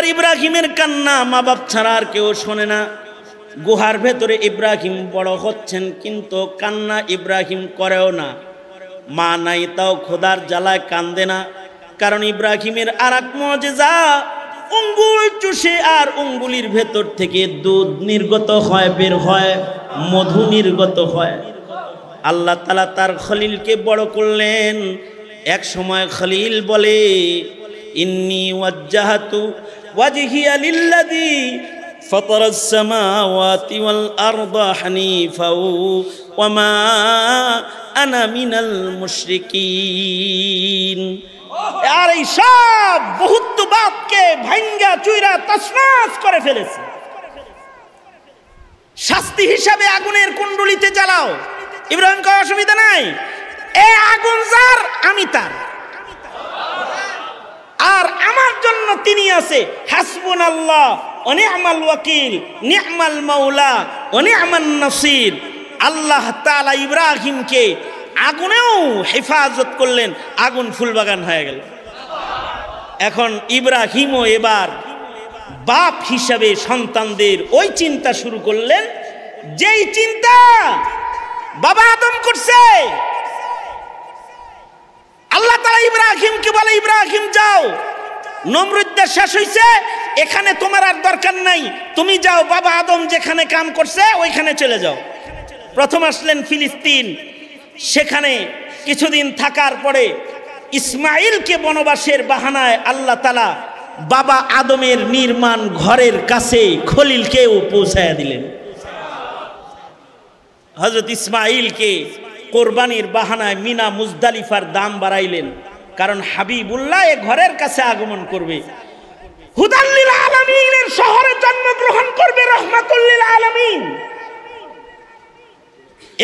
এবার ইব্রাহিমের কান্না মা বাপ ছাড়া আর কেউ শোনে না। গুহার ভেতরে ইব্রাহিম বড় হচ্ছেন, কিন্তু কান্না ইব্রাহিম করেও না। মা নাই তাও খোদার জ্বালায় কান্দে না, কারণ ইব্রাহিমের আর এক মুজিজা, আঙ্গুল চুষে আর আঙ্গুলির ভেতর থেকে দুধ নির্গত হয়, বের হয়, মধু নির্গত হয়। আল্লাহ তাআলা তার খলিলকে বড় করলেন। এক সময় খলিল বলে, ইন্নী ওয়াজ্জাহাতু ওয়াজহিয়া লিল্লাযী ফাতারাস সামাওয়াতি ওয়াল আরদা হানিফাও ওয়া মা আনা মিনাল মুশরিকিন। আর এই সব বহুত্ববাদকে ভাঙ্গা চুইরা তছনছ করে ফেলেছে। শাস্তি হিসাবে আগুনের কুণ্ডলিতে জ্বালাও। ইব্রাহিম কয় অসুবিধা নাই, এই আগুন যার আমি তার, আর আমার জন্য তিনি আছে। হাসবুনাল্লাহ ওয়া নি'মাল ওয়াকিল, নি'মাল মাওলা ওয়া নি'মান নাসির। আল্লাহ তাআলা ইব্রাহিমকে আগুনেও হেফাজত করলেন, আগুন ফুলবাগান হয়ে গেল। এখন ইব্রাহিমও এবার বাপ হিসাবে সন্তানদের ওই চিন্তা শুরু করলেন, যেই চিন্তা বাবা আদম করছে। আল্লাহ তাআলা ইব্রাহিমকে বলে, ইব্রাহিম যাও, নমরুদদের শেষ হইছে, এখানে তোমার আর দরকার নাই, তুমি যাও, বাবা আদম যেখানে কাম করছে ওইখানে চলে যাও। প্রথম আসলেন ফিলিস্তিন, সেখানে কিছুদিন থাকার পরে ইসমাইলকে বনবাসের বাহানায় আল্লাহ তাআলা বাবা আদমের নির্মাণ ঘরের কাছে খলিলকেও পৌঁছায়া দিলেন। হযরত ইসমাইলকে কোরবানির বাহানায় মিনা মুজদালিফার দাম বাড়াইলেন, কারণ হাবিবুল্লাহ এ ঘরের কাছে আগমন করবে, হুদাল লিল আলামিনের শহরে জন্মগ্রহণ করবে, রহমাতুল লিল আলামিন।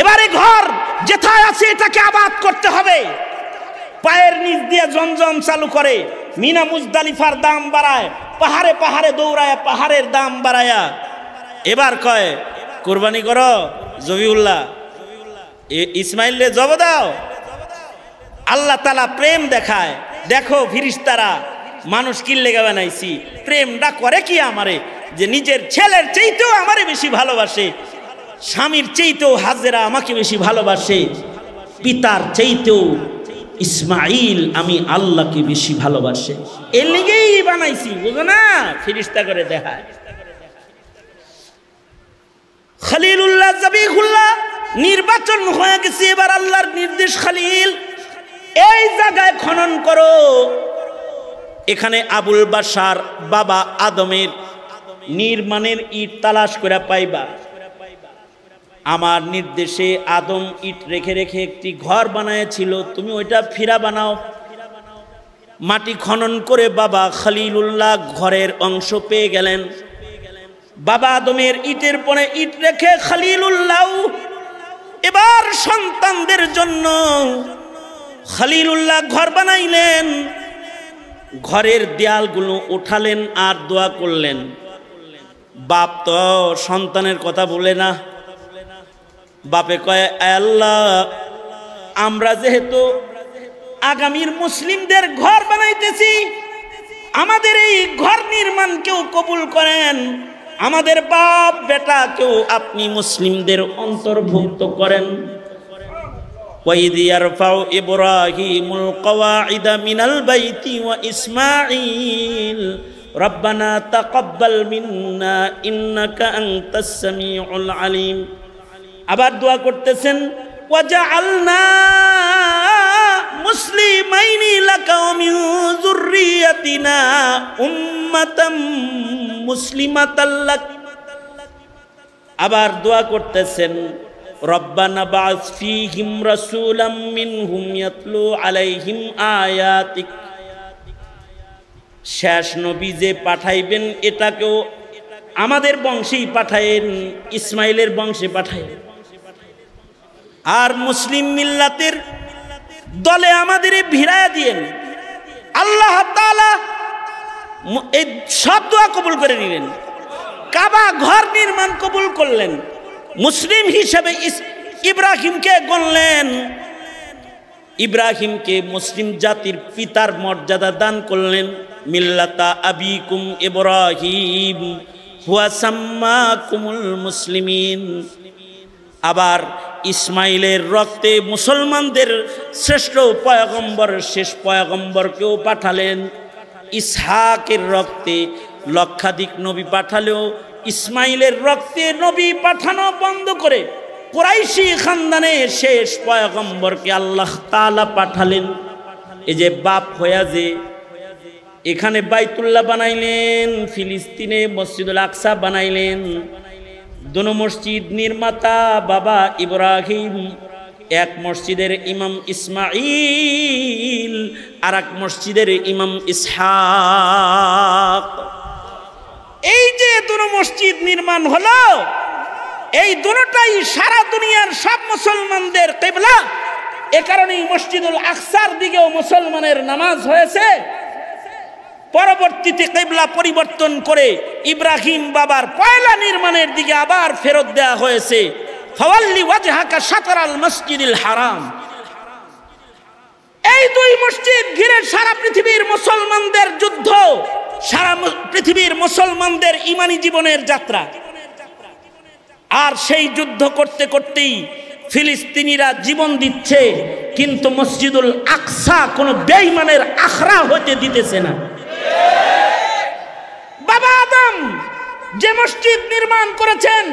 এবারে ঘর যেথায় আছে এটাকে আবাদ করতে হবে। পায়ের নিচ দিয়ে জমজম চালু করে, মিনা মুজদালিফার দাম বাড়ায়, পাহাড়ে পাহাড়ে দৌড়ায়, পাহাড়ের দাম বাড়ায়া এবার কয় কোরবানি করো জবিউল্লাহ, ইসমাইলরে জব দাও। আল্লাহ তাআলা প্রেম দেখায়, দেখো ফিরিস্তারা মানুষ কি লেগে বানাইছি, প্রেমটা করে কি আমারে, যে নিজের ছেলের চাইতেও আমারে বেশি ভালোবাসে, স্বামীর চাইতেও হাজেরা আমাকে বেশি ভালোবাসে, পিতার চাইতেও ইসমাইল আমি আল্লাহকে বেশি ভালোবাসে, এর লেগেই বানাইছি, বুঝো না? ফিরিস্তা করে দেখায়। খলিলুল্লাহ জবিহুল্লাহ নির্বাচন হয়ে গেছে। এবার আল্লাহর নির্দেশ, খলিল এই জায়গায় খনন করো, এখানে আবুল বাশার বাবা আদমের নির্মাণের ইট তালাশ করে পাইবা। আমার নির্দেশে আদম ইট রেখে রেখে একটি ঘর বানায়েছিল, তুমি ওইটা ফিরা বানাও। মাটি খনন করে বাবা খলিলুল্লাহ ঘরের অংশ পেয়ে গেলেন। বাবা আদমের ইটের পরে ইট রেখে খলিলুল্লাহ এবার সন্তানদের জন্য খলিলুল্লাহ ঘর বানাইলেন। ঘরের দেয়ালগুলো উঠালেন আর দোয়া করলেন। বাপ তো সন্তানের কথা বলে না, বাপে কয়, আল্লাহ আমরা যেহেতু আগামীর মুসলিমদের ঘর বানাইতেছি, আমাদের এই ঘর নির্মাণ কেউ কবুল করেন, আমাদের বাপ বেটা কেউ আপনি মুসলিমদের অন্তর্ভুক্ত করেন। وَإِذْ يَرْفَعُ إِبْرَاهِيمُ الْقَوَاعِدَ مِنَ الْبَيْتِ وَإِسْمَاعِيلُ رَبَّنَا تَقَبَّلْ مِنَّا إِنَّكَ أَنْتَ السَّمِيعُ الْعَلِيمُ। আবার দোয়া করতেছেন, وَجَعَلْنَا مُسْلِمَيْنِ لَكَ وَمِنْ ذُرِّيَّتِنَا أُمَّةً مُسْلِمَةً لَكَ। আবার দোয়া করতেছেন, রব্বানা বা'আস ফীহিম রাসূলাম মিনহুম ইয়াতলু আলাইহিম আয়াতিক। শেষ নবী যে পাঠাইবেন এটাকেও আমাদের বংশেই পাঠায়েন, ইসমাইলের বংশে পাঠায়েন, আর মুসলিম মিল্লাতের দলে আমাদের ভিড়ায়া দিয়েন। আল্লাহ তাআলা এই সব দোয়া কবুল করে নিলেন, কাবা ঘর নির্মাণ কবুল করলেন, মুসলিম হিসেবে ইব্রাহিমকে গণলেন, ইব্রাহিমকে মুসলিম জাতির পিতার মর্যাদা দান করলেন। মিল্লাতা আবিকুম ইব্রাহিম হুয়া সাম্মাকুমুল মুসলিমিন। আবার ইসমাইলের রক্তে মুসলমানদের শ্রেষ্ঠ পয়গম্বর, শেষ পয়গম্বরকেও পাঠালেন। ইসহাকের রক্তে লক্ষাধিক নবী পাঠালেও ইসমাইলের রক্তে নবী পাঠানো বন্ধ করে কুরাইশি খানদানের শেষ পয়গম্বরকে আল্লাহ তাআলা পাঠালেন। এই যে বাপ হইয়া যে এখানে বাইতুল্লাহ বানাইলেন, ফিলিস্তিনে মসজিদুল আকসা বানাইলেন, দুনো মসজিদ নির্মাতা বাবা ইব্রাহিম, এক মসজিদের ইমাম ইসমাইল আর এক মসজিদের ইমাম ইসহাক। এই যে দুটো মসজিদ নির্মাণ হলো, এই দুটোটাই সারা দুনিয়ার সব মুসলমানদের কিবলা। এ কারণেই মসজিদুল আকসার দিকেও মুসলমানের নামাজ হয়েছে। পরবর্তীতে কিবলা পরিবর্তন করে ইব্রাহিম বাবার পয়লা নির্মাণের দিকে আবার ফেরত দেওয়া হয়েছে। ফাওয়াল্লি ওয়াজহাকা শাতরাল মসজিদিল হারাম। এই দুই মসজিদ ঘিরে সারা পৃথিবীর মুসলমানদের যুদ্ধ, সারা পৃথিবীর মুসলমানদের ঈমানি জীবনের যাত্রা। আর সেই যুদ্ধ করতে করতেই ফিলিস্তিনিরা জীবন দিচ্ছে, কিন্তু মসজিদুল আকসা কোনো বেঈমানের আখড়া হতে দিতেছে না। বাবা আদম যে মসজিদ নির্মাণ করেছেন,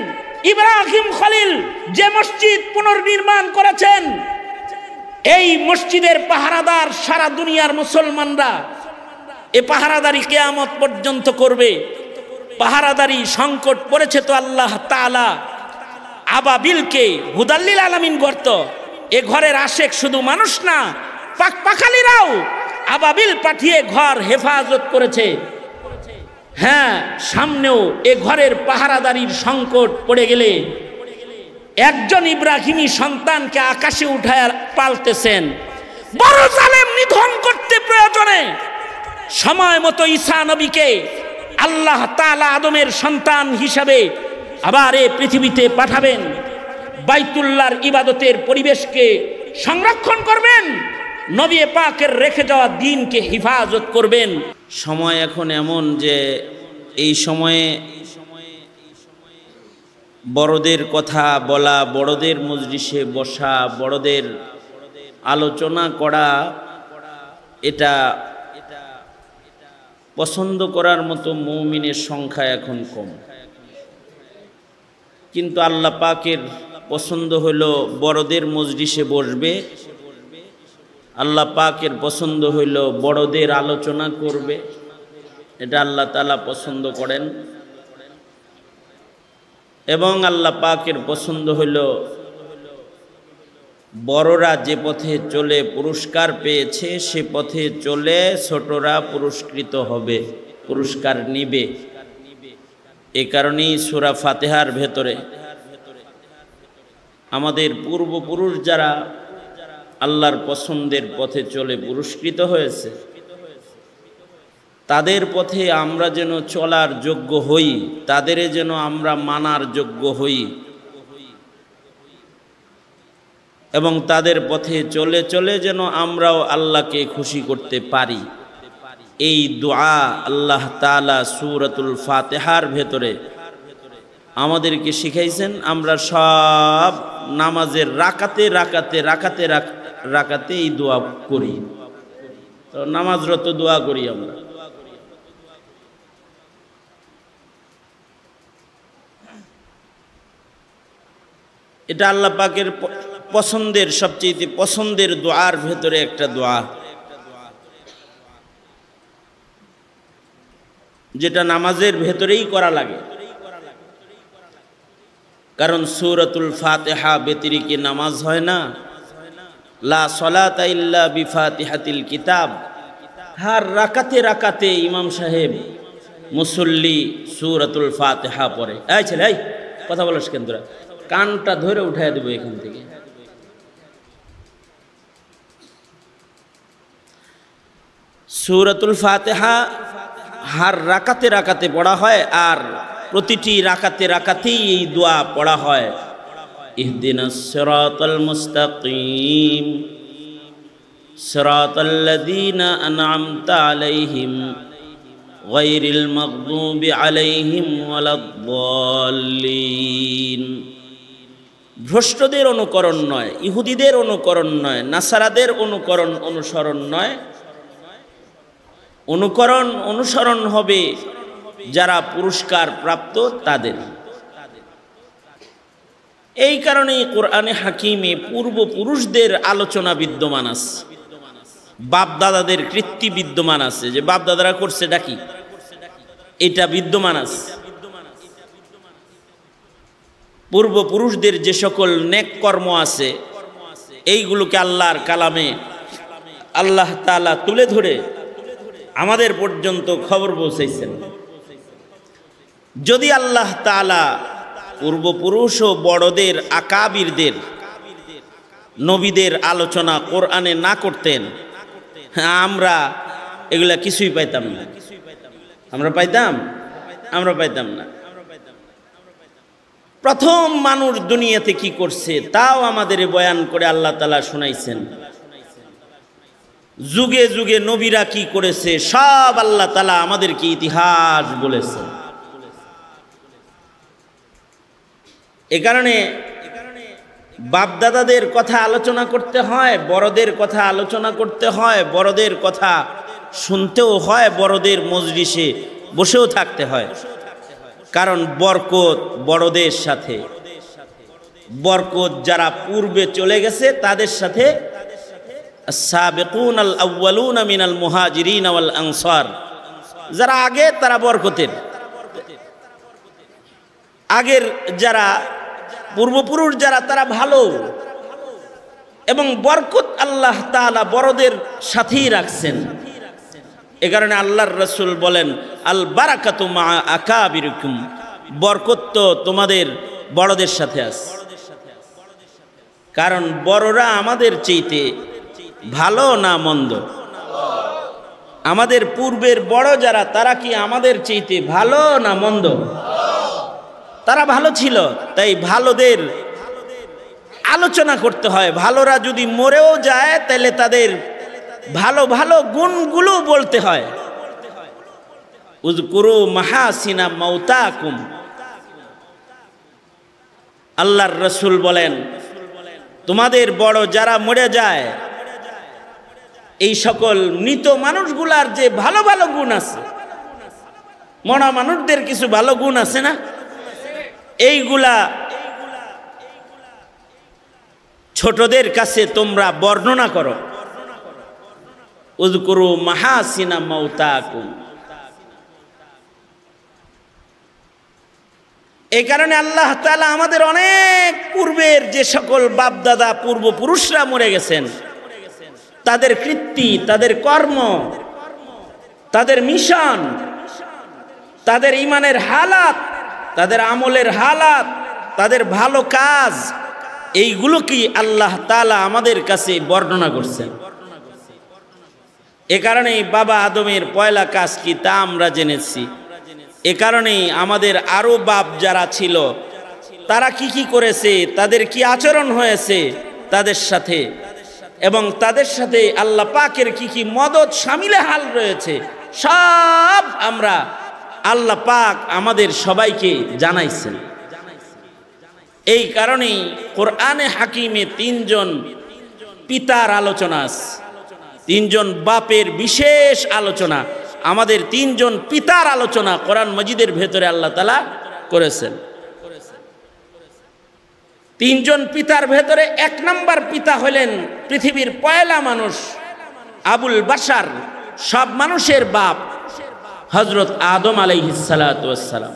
ইব্রাহিম খলিল যে মসজিদ পুনর্নির্মাণ করেছেন, এই মসজিদের পাহারাদার সারা দুনিয়ার মুসলমানরা। এ পাহারাদারি কিয়ামত পর্যন্ত করবে। পাহারাদারি সংকট পড়েছে তো আল্লাহ তাআলা আবাবিলকে হুদাল্লিল আলামিন গর্ত। এ ঘরের আশেক শুধু মানুষ না, পাখালিরাও আবাবিল পাঠিয়ে ঘর হেফাজত করেছে। হ্যাঁ, সামনেও এ ঘরের পাহারাদারির সংকট পড়ে গেলে একজন ইব্রাহিমী সন্তানকে আকাশে উঠায় পালতেছেন। বড় জালেম নিধন করতে প্রয়োজনে সময় মতো ঈসা নবীকে আল্লাহ তাআলা আদমের সন্তান হিসাবে আবার এ পৃথিবীতে পাঠাবেন। বাইতুল্লাহর ইবাদতের পরিবেশকে সংরক্ষণ করবেন, নবী পাকের রেখে যাওয়া দ্বীনকে হিফাজত করবেন। সময় এখন এমন যে এই সময়ে বড়দের কথা বলা, বড়দের মজলিসে বসা, বড়দের আলোচনা করা, এটা পছন্দ করার মতো মুমিনের সংখ্যা এখন কম। কিন্তু আল্লাহ পাকের পছন্দ হলো বড়দের মজলিসে বসবে, আল্লাহ পাকের পছন্দ হইল বড়দের আলোচনা করবে। এটা আল্লাহ তাআলা পছন্দ করেন। এবং আল্লাহ পাকের পছন্দ হইল বড়রা যে পথে চলে পুরস্কার পেয়েছে সে পথে চলে ছোটরা পুরস্কৃত হবে, পুরস্কার নিবে। এ কারণেই সূরা ফাতিহার ভেতরে আমাদের পূর্বপুরুষ যারা আল্লাহর পছন্দের পথে চলে পুরস্কৃত হয়েছে, তাদের পথে আমরা যেন চলার যোগ্য হই, তাদের যেন আমরা মানার যোগ্য হই, এবং তাদের পথে চলে চলে যেন আমরাও আল্লাহকে খুশি করতে পারি। এই দোয়া আল্লাহ তাআলা সূরাতুল ফাতিহার ভেতরে আমাদেরকে শিখাইছেন। আমরা সব নামাজের রাকাতে রাকাতে রাকাতে রাকাতে এই দোয়া করি। তো নামাজরত দোয়া করি আমরা। এটা আল্লাহ পাকের পছন্দের, সবচেয়ে পছন্দের দোয়ার ভেতরে একটা দোয়া, যেটা নামাজের ভেতরেই করা লাগে। কারণ সূরাতুল ফাতিহা ব্যতিরেকে নামাজ হয় না। লা সলাতা ইল্লা বিফাতিহাতিল কিতাব। হার রাকাতে রাকাতে ইমাম সাহেব মুসল্লি সূরাতুল ফাতিহা পড়ে। এই ছেলে, এই কথা বলিস কেন তোরা? কানটা ধরে উঠায় দেব এখান থেকে। সূরাতুল ফাতিহা হার রাকাতে রাকাতে পড়া হয়, আর প্রতিটি রাকাতে রাকাতেই এই দোয়া পড়া হয়। ইহদিনাস সিরাতাল মুস্তাকিম সিরাতাল্লাযীনা আন'আমতা আলাইহিম গায়রিল মাগদুবি আলাইহিম ওয়ালাদ-দাল্লিন। ভ্রষ্টদের অনুকরণ নয়, ইহুদিদের অনুকরণ নয়, নাসারাদের অনুসরণ নয়, অনুসরণ হবে যারা পুরস্কার প্রাপ্ত তাদের। এই কারণেই কোরআনে হাকিমে পূর্বপুরুষদের আলোচনা বিদ্যমান আছে, বাপ দাদাদের কৃত্তি বিদ্যমান আছে, যে বাপ দাদারা করছে ডাকি এটা বিদ্যমান আছে। পূর্বপুরুষদের যে সকল নেক কর্ম আছে এইগুলোকে আল্লাহর কালামে আল্লাহ তাআলা তুলে ধরে আমাদের পর্যন্ত খবর পৌঁছাইছেন। যদি আল্লাহ তাআলা পূর্বপুরুষ ও বড়দের আকাবিরদের নবীদের আলোচনা কোরআনে না করতেন, আমরা এগুলা কিছুই পাইতাম না। আমরা পাইতাম না। প্রথম মানুষ দুনিয়াতে কি করছে তাও আমাদের বয়ান করে আল্লাহ তাআলা শুনাইছেন। যুগে যুগে নবীরা কি করেছে সব আল্লাহ তাআলা আমাদেরকে ইতিহাস বলেছেন। এ কারণে বাপদাদাদের কথা আলোচনা করতে হয়, বড়দের কথা আলোচনা করতে হয়, বড়দের কথা শুনতেও হয়, বড়দের মজলিসে বসেও থাকতে হয়। কারণ বরকত বড়দের সাথে, বরকত যারা পূর্বে চলে গেছে তাদের সাথে। আস-সাবিকুন আল-আউয়ালুনা মিনাল মুহাজিরিন ওয়াল আনসার, যারা আগে তারা বরকতের, আগের যারা পূর্বপুরুষ যারা তারা ভালো, এবং বরকত আল্লাহ তাআলা বড়দের সাথেই রাখছেন। এ কারণে আল্লাহর রাসূল বলেন আল বারাকাতু মা আকাবিরকুম, বরকত তো তোমাদের বড়দের সাথে আছে। কারণ বড়রা আমাদের চাইতে ভালো না মন্দ? আমাদের পূর্বের বড় যারা তারা কি আমাদের চাইতে ভালো না মন্দ? তারা ভালো ছিল, তাই ভালোদের আলোচনা করতে হয়। ভালোরা যদি মরেও যায় তাহলে তাদের ভালো ভালো গুণগুলো বলতে হয়। উযকুরু মাহাসিনা মাউতাকুম, আল্লাহর রাসূল বলেন তোমাদের বড় যারা মরে যায় এই সকল মৃত মানুষগুলার যে ভালো ভালো গুণ আছে, মরা মানুষদের কিছু ভালো গুণ আছে না, এইগুলা ছোটদের কাছে তোমরা বর্ণনা করো। উযকুরু মাহাসিনা মাউতাকুম। এই কারণে আল্লাহ তাআলা আমাদের অনেক পূর্বের যে সকল বাপদাদা পূর্বপুরুষরা মরে গেছেন তাদের কৃত্তি, তাদের কর্ম, তাদের মিশন, তাদের ঈমানের হালাত, তাদের আমলের হালাত, তাদের ভালো কাজ, এইগুলো কি আল্লাহ তাআলা আমাদের কাছে বর্ণনা করছেন। এ কারণেই বাবা আদমের পয়লা কাজ কি তা আমরা জেনেছি। এ কারণেই আমাদের আরো বাপ যারা ছিল তারা কি কি করেছে, তাদের কি আচরণ হয়েছে তাদের সাথে, এবং তাদের সাথে আল্লাহ পাকের কি কি মদদ শামিলে হাল রয়েছে, সব আমরা আল্লাহ পাক আমাদের সবাইকে জানাইছেন। এই কারণেই কোরআনে হাকিমে তিনজন পিতার আলোচনা আছে, তিনজন বাপের বিশেষ আলোচনা, আমাদের তিনজন পিতার আলোচনা কোরআন মাজিদের ভেতরে আল্লাহ তাআলা করেছেন। তিনজন পিতার ভেতরে এক নম্বর পিতা হলেন পৃথিবীর পয়লা মানুষ আবুল বাশার, সব মানুষের বাপ হযরত আদম আলাইহিস সালাতু ওয়াস সালাম।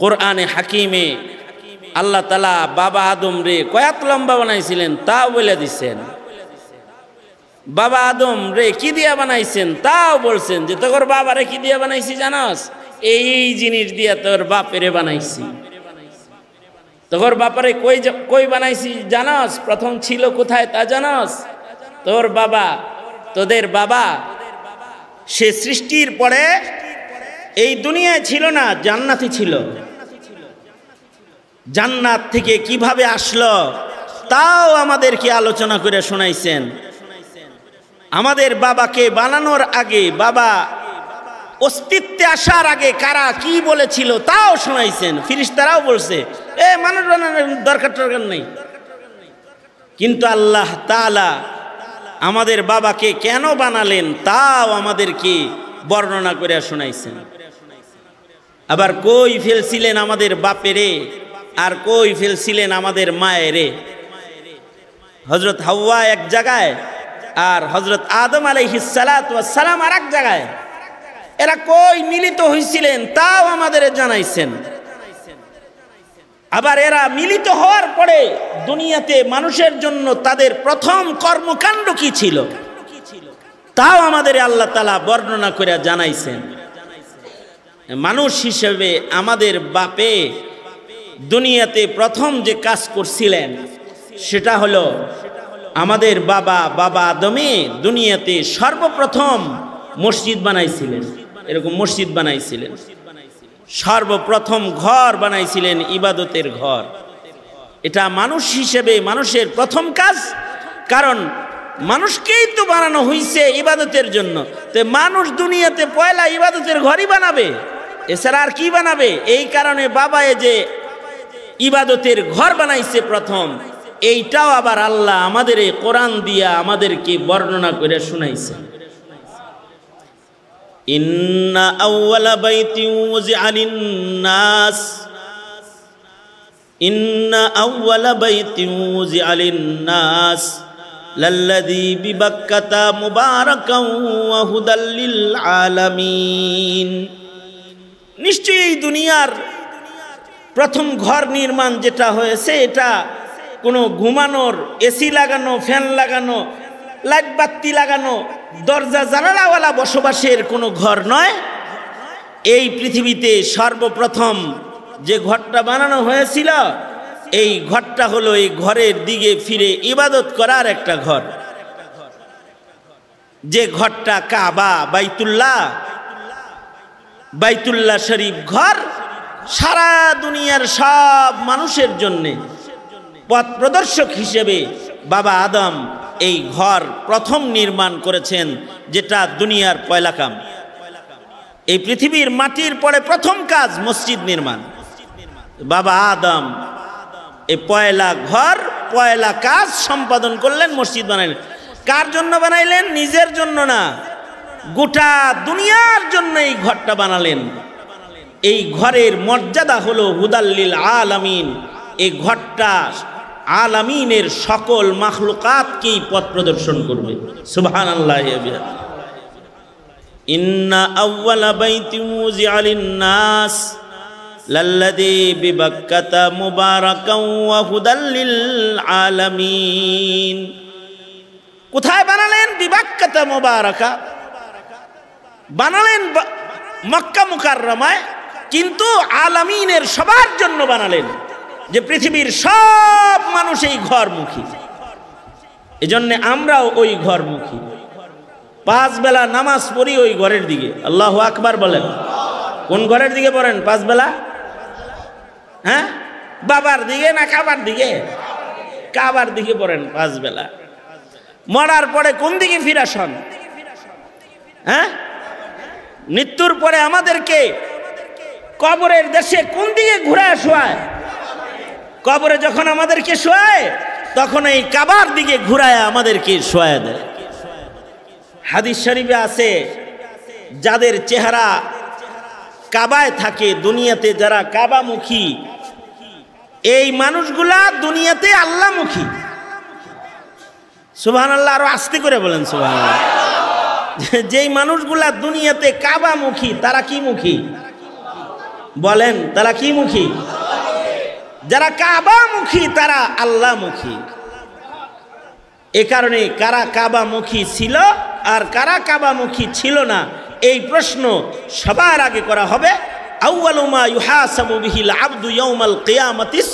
কোরআনে হাকিমে আল্লাহ তাআলা বাবা আদম রে কয়াত লম্বা বানাইছিলেন তাও বলে দিচ্ছেন, বাবা আদম রে কি দিয়া বানাইছেন তাও বলছেন যে তোর বাবারে কি দিয়া বানাইছি জানাস, এই জিনিস দিয়া তোর বাপেরে বানাইছি। তোর বাপারে কই বানাইছি জানাস, প্রথম ছিল কোথায় তা জানাস? তোর বাবা, তোদের বাবা সে সৃষ্টির পরে এই দুনিয়ায় ছিল না, জান্নাতে ছিল। জান্নাত থেকে কিভাবে আসলো তাও আমাদেরকে আলোচনা করে শোনাইছেন। আমাদের বাবাকে বানানোর আগে বাবা অস্তিত্বে আসার আগে কারা কি বলেছিল তাও শোনাইছেন, ফিরিস্তারাও বলছে মানুষ বানানোর দরকার নেই। কিন্তু আল্লাহ তাআলা আমাদের বাবাকে কেন বানালেন তাও আমাদেরকে বর্ণনা করে শোনাইছেন। আবার কই ফেলছিলেন আমাদের বাপেরে আর কই ফেলছিলেন আমাদের মায়েরে। হযরত হাওয়া এক জায়গায় আর হযরত আদম আলাইহিস সালাতু ওয়াস সালাম আর এক জায়গায়, এরা কই মিলিত হয়েছিলেন তাও আমাদের জানাইছেন। আবার এরা মিলিত হওয়ার পরে দুনিয়াতে মানুষের জন্য তাদের প্রথম কর্মকাণ্ড কি ছিল তাও আমাদের আল্লাহ তাআলা বর্ণনা করে জানাইছেন। মানুষ হিসেবে আমাদের বাপে দুনিয়াতে প্রথম যে কাজ করছিলেন সেটা হলো আমাদের বাবা আদমে দুনিয়াতে সর্বপ্রথম মসজিদ বানাইছিলেন। এরকম মসজিদ বানাইছিলেন, সর্বপ্রথম ঘর বানাইছিলেন, ইবাদতের ঘর। এটা মানুষ হিসেবে মানুষের প্রথম কাজ, কারণ মানুষকেই তো বানানো হয়েছে ইবাদতের জন্য। তো মানুষ দুনিয়াতে পয়লা ইবাদতের ঘরই বানাবে, এছাড়া আর কি বানাবে? এই কারণে বাবায় যে ইবাদতের ঘর বানাইছে প্রথম, এইটাও আবার আল্লাহ আমাদের কোরআন দিয়া আমাদেরকে বর্ণনা করে শুনাইছে। ইন্না আউওয়ালা বাইতিন উযিআ লিন-নাস, ইন্না আউওয়ালা বাইতিন উযিআ লিন-নাস লাল্লাযী বিবাক্কাতা মুবারাকান ওয়া হুদাল লিল আলামিন। নিশ্চয়ই এই দুনিয়ার প্রথম ঘর নির্মাণ যেটা হয়েছে এটা কোনো ঘুমানোর, এসি লাগানো, ফ্যান লাগানো, লাইট বাতি লাগানো, দরজা জানালাওয়ালা বসবাসের কোনো ঘর নয়। এই পৃথিবীতে সর্বপ্রথম যে ঘরটা বানানো হয়েছিল এই ঘরটা হলো এই ঘরের দিকে ফিরে ইবাদত করার একটা ঘর, যে ঘরটা কাবা, বাইতুল্লাহ শরীফ ঘর সারা দুনিয়ার সব মানুষের জন্য পথ প্রদর্শক হিসেবে বাবা আদম এই ঘর প্রথম নির্মাণ করেছেন, যেটা দুনিয়ার পয়লা কাম। এই পৃথিবীর মাটির পরে প্রথম কাজ মসজিদ নির্মাণ। বাবা আদম এই পয়লা ঘর, পয়লা কাজ সম্পাদন করলেন, মসজিদ বানাইলেন। কার জন্য বানাইলেন? নিজের জন্য না, গোটা দুনিয়ার জন্য এই ঘরটা বানালেন। এই ঘরের মর্যাদা হলো হুদাল্লিল আলামিন। এই ঘরটা আলামিনের সকল মাখলুকাতকেই পথ প্রদর্শন করবে। সুবহানাল্লাহ। ইন্না আউওয়ালা বাইতিন উযিআ লিন-নাস লাল্লাযী বিবাক্কাতা মুবারাকান ওয়া হুদাল লিল আলামিন। কোথায় বানালেন? বিবাক্কাতা মুবারাকা বানালেন মক্কা মুকাররমায়, কিন্তু আলামিনের সবার জন্য বানালেন, যে পৃথিবীর সব মানুষ এই ঘরমুখী। এজন্য আমরাও ওই ঘরমুখী। 5 বেলা নামাজ পড়ি ওই ঘরের দিকে। আল্লাহু আকবার বলেন। কোন ঘরের দিকে পড়েন 5 বেলা? হ্যাঁ, বাবার দিকে না কাবার দিকে? কাবার দিকে পড়েন 5 বেলা। মরার পরে কোন দিকে ফিরাসন? হ্যাঁ, মৃত্যুর পরে আমাদেরকে কবরের দেশে কোন দিকে ঘুরায় শোয়ায়? কবরে যখন আমাদেরকে শোয়ায় তখন এই কাবার দিকে ঘুরায় আমাদেরকে শোয়ায় দেয়। হাদিস শরীফে আছে, যাদের চেহারা কাবায় থাকে, দুনিয়াতে যারা কাবামুখী, এই মানুষগুলা দুনিয়াতে আল্লাহমুখী। সুবহানাল্লাহ। আরো আস্তে করে বলেন সুবহানাল্লাহ। যেই মানুষগুলা দুনিয়াতে কাবামুখী তারা কি মুখী? বলেন, তারা কি মুখী? যারা কাবামুখী তারা আল্লাহমুখী। এ কারণে কারা কাবামুখী ছিল আর কারা কাবামুখী ছিল না, এই প্রশ্ন সবার আগে করা হবে। আউয়ালু মা ইউহাসাবু বিহিল আবদু ইয়াউমাল কিয়ামাতিস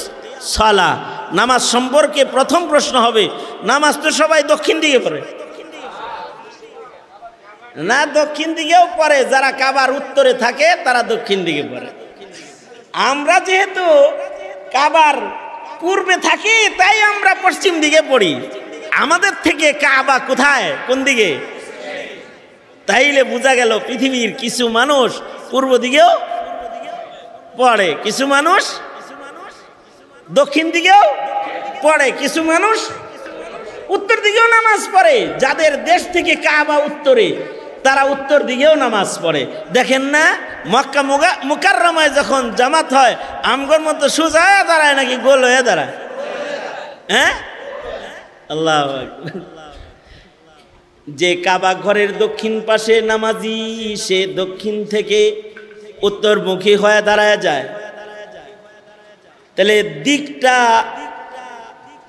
সালাহ। নামাজ সম্পর্কে প্রথম প্রশ্ন হবে। নামাজ তো সবাই দক্ষিণ দিকে পড়ে না? দক্ষিণ দিকেও পড়ে, যারা কাবার উত্তরে থাকে তারা দক্ষিণ দিকে পড়ে। আমরা যেহেতু কাবার পূর্বে থাকি তাই আমরা পশ্চিম দিকে পড়ি। আমাদের থেকে কাবা কোথায়, কোন দিকে? তাইলে বোঝা গেল পৃথিবীর কিছু মানুষ পূর্ব দিকেও পড়ে, কিছু মানুষ দক্ষিণ দিকেও পড়ে, কিছু মানুষ উত্তর দিকেও নামাজ পড়ে। যাদের দেশ থেকে কাবা উত্তরে, তারা উত্তর দিকেও নামাজ পড়ে। দেখেন না মক্কা মুকাররমায় যখন জামাত হয়, আমগর মতো সোজা হয়ে দাঁড়ায় নাকি গোল হয়ে দাঁড়ায়? হ্যাঁ, আল্লাহু আকবার। যে কাবা ঘরের দক্ষিণ পাশে নামাজি, সে দক্ষিণ থেকে উত্তরমুখী হয়ে দাঁড়ায় যায়। তাহলে দিকটা